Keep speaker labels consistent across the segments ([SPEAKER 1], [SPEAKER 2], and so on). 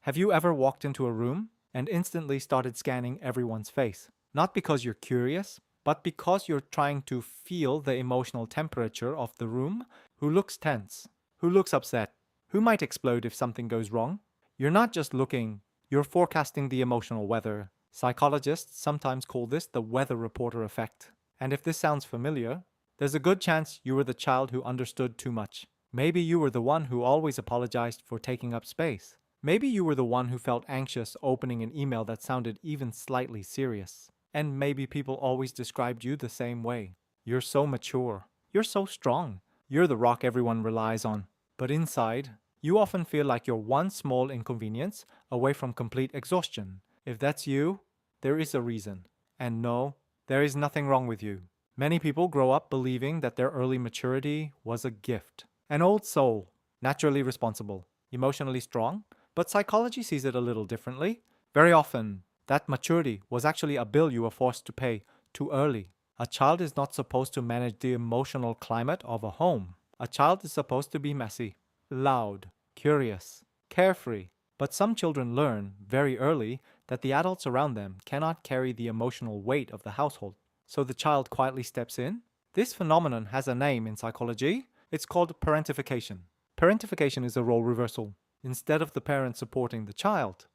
[SPEAKER 1] Have you ever walked into a room and instantly started scanning everyone's face? Not because you're curious, but because you're trying to feel the emotional temperature of the room. Who looks tense? Who looks upset? Who might explode if something goes wrong? You're not just looking, you're forecasting the emotional weather. Psychologists sometimes call this the weather reporter effect. And if this sounds familiar, there's a good chance you were the child who understood too much. Maybe you were the one who always apologized for taking up space. Maybe you were the one who felt anxious opening an email that sounded even slightly serious. And maybe people always described you the same way. You're so mature. You're so strong. You're the rock everyone relies on. But inside, you often feel like you're one small inconvenience away from complete exhaustion. If that's you, there is a reason. And no, there is nothing wrong with you. Many people grow up believing that their early maturity was a gift. An old soul, naturally responsible, emotionally strong, but psychology sees it a little differently. Very often, that maturity was actually a bill you were forced to pay too early. A child is not supposed to manage the emotional climate of a home. A child is supposed to be messy, loud, curious, carefree. But some children learn very early that the adults around them cannot carry the emotional weight of the household. So the child quietly steps in. This phenomenon has a name in psychology. It's called parentification. Parentification is a role reversal. Instead of the parent supporting the child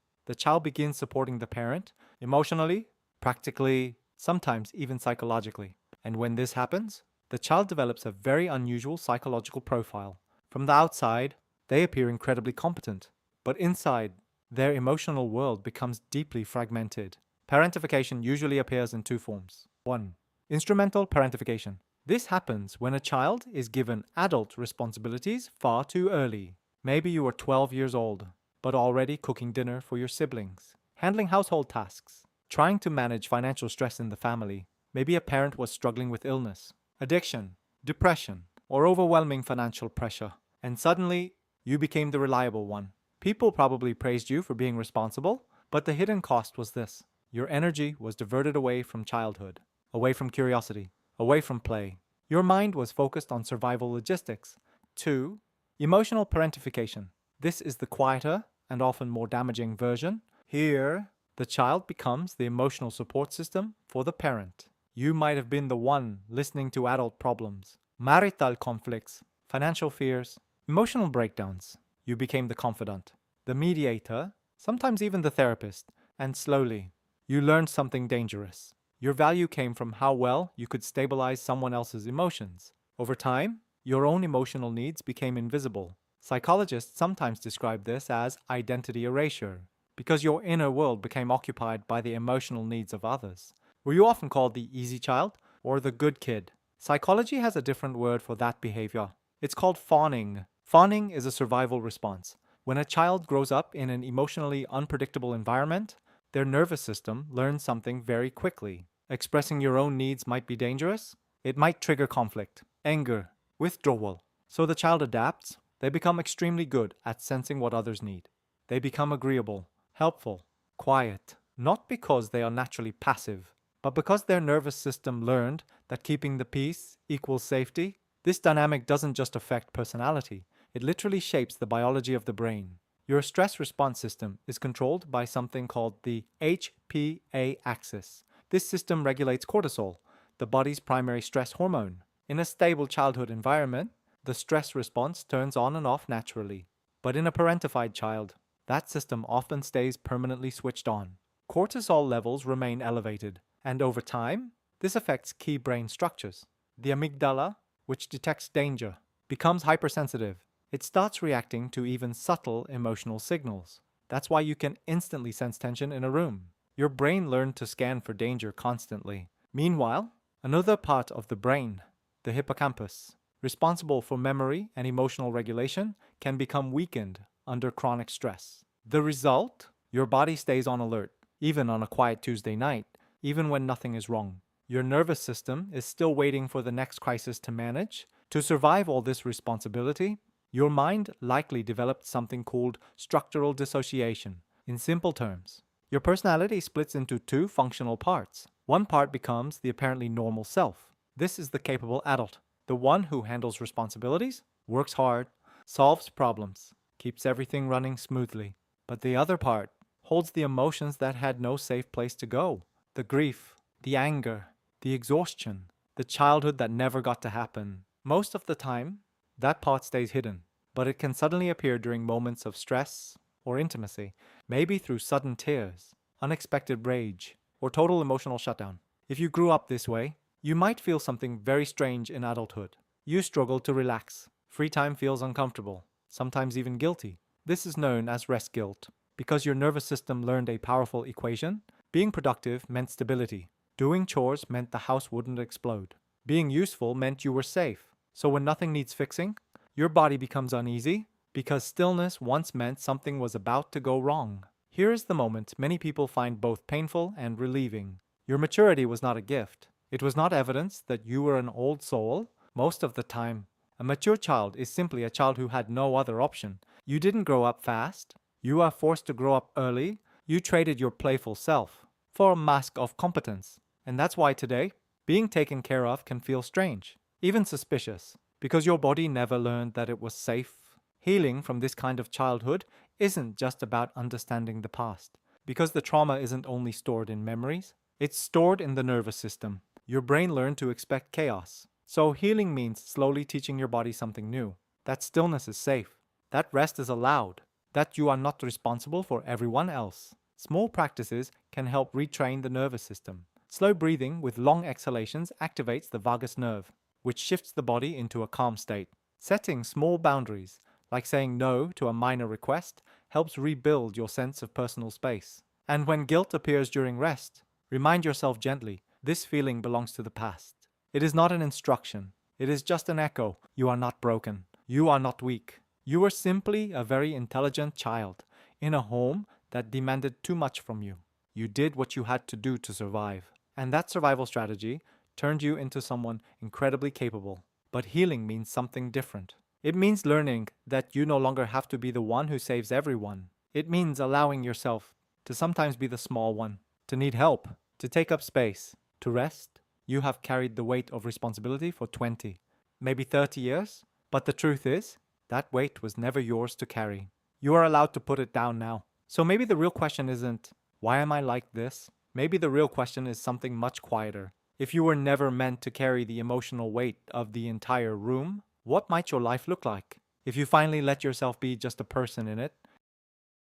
[SPEAKER 1] begins supporting the parent emotionally, practically, sometimes even psychologically. And when this happens, the child develops a very unusual psychological profile. From the outside, they appear incredibly competent, but inside, their emotional world becomes deeply fragmented. Parentification usually appears in two forms. 1. Instrumental parentification. This happens when a child is given adult responsibilities far too early. Maybe you were 12 years old, but already cooking dinner for your siblings, handling household tasks, trying to manage financial stress in the family. Maybe a parent was struggling with illness, addiction, depression, or overwhelming financial pressure. And suddenly, you became the reliable one. People probably praised you for being responsible, but the hidden cost was this. Your energy was diverted away from childhood, away from curiosity, away from play. Your mind was focused on survival logistics. 2. Emotional parentification. This is the quieter and often more damaging version. Here, the child becomes the emotional support system for the parent. You might have been the one listening to adult problems, marital conflicts, financial fears, emotional breakdowns. You became the confidant, the mediator, sometimes even the therapist, and slowly, you learned something dangerous. Your value came from how well you could stabilize someone else's emotions. Over time, your own emotional needs became invisible. Psychologists sometimes describe this as identity erasure, because your inner world became occupied by the emotional needs of others. Were you often called the easy child or the good kid? Psychology has a different word for that behavior. It's called fawning. Fawning is a survival response. When a child grows up in an emotionally unpredictable environment, their nervous system learns something very quickly. Expressing your own needs might be dangerous. It might trigger conflict, anger, withdrawal. So the child adapts. They become extremely good at sensing what others need. They become agreeable, helpful, quiet, not because they are naturally passive, but because their nervous system learned that keeping the peace equals safety. This dynamic doesn't just affect personality, it literally shapes the biology of the brain. Your stress response system is controlled by something called the HPA axis. This system regulates cortisol, the body's primary stress hormone. In a stable childhood environment, the stress response turns on and off naturally. But in a parentified child, that system often stays permanently switched on. Cortisol levels remain elevated, and over time, this affects key brain structures. The amygdala, which detects danger, becomes hypersensitive. It starts reacting to even subtle emotional signals. That's why you can instantly sense tension in a room. Your brain learned to scan for danger constantly. Meanwhile, another part of the brain, the hippocampus, responsible for memory and emotional regulation, can become weakened under chronic stress. The result? Your body stays on alert, even on a quiet Tuesday night, even when nothing is wrong. Your nervous system is still waiting for the next crisis to manage. To survive all this responsibility, your mind likely developed something called structural dissociation. In simple terms, your personality splits into two functional parts. One part becomes the apparently normal self. This is the capable adult, the one who handles responsibilities, works hard, solves problems, keeps everything running smoothly. But the other part holds the emotions that had no safe place to go. The grief, the anger, the exhaustion, the childhood that never got to happen. Most of the time, that part stays hidden, but it can suddenly appear during moments of stress or intimacy, maybe through sudden tears, unexpected rage, or total emotional shutdown. If you grew up this way, you might feel something very strange in adulthood. You struggle to relax. Free time feels uncomfortable, sometimes even guilty. This is known as rest guilt. Because your nervous system learned a powerful equation, being productive meant stability. Doing chores meant the house wouldn't explode. Being useful meant you were safe. So when nothing needs fixing, your body becomes uneasy because stillness once meant something was about to go wrong. Here is the moment many people find both painful and relieving. Your maturity was not a gift. It was not evidence that you were an old soul. Most of the time, a mature child is simply a child who had no other option. You didn't grow up fast. You are forced to grow up early. You traded your playful self for a mask of competence. And that's why today, being taken care of can feel strange, even suspicious, because your body never learned that it was safe. Healing from this kind of childhood isn't just about understanding the past, because the trauma isn't only stored in memories, it's stored in the nervous system. Your brain learned to expect chaos. So healing means slowly teaching your body something new. That stillness is safe. That rest is allowed. That you are not responsible for everyone else. Small practices can help retrain the nervous system. Slow breathing with long exhalations activates the vagus nerve, which shifts the body into a calm state. Setting small boundaries, like saying no to a minor request, helps rebuild your sense of personal space. And when guilt appears during rest, remind yourself gently, this feeling belongs to the past. It is not an instruction. It is just an echo. You are not broken. You are not weak. You were simply a very intelligent child in a home that demanded too much from you. You did what you had to do to survive. And that survival strategy turned you into someone incredibly capable. But healing means something different. It means learning that you no longer have to be the one who saves everyone. It means allowing yourself to sometimes be the small one, to need help, to take up space, to rest. You have carried the weight of responsibility for 20, maybe 30 years. But the truth is, that weight was never yours to carry. You are allowed to put it down now. So maybe the real question isn't, why am I like this? Maybe the real question is something much quieter. If you were never meant to carry the emotional weight of the entire room, what might your life look like? If you finally let yourself be just a person in it,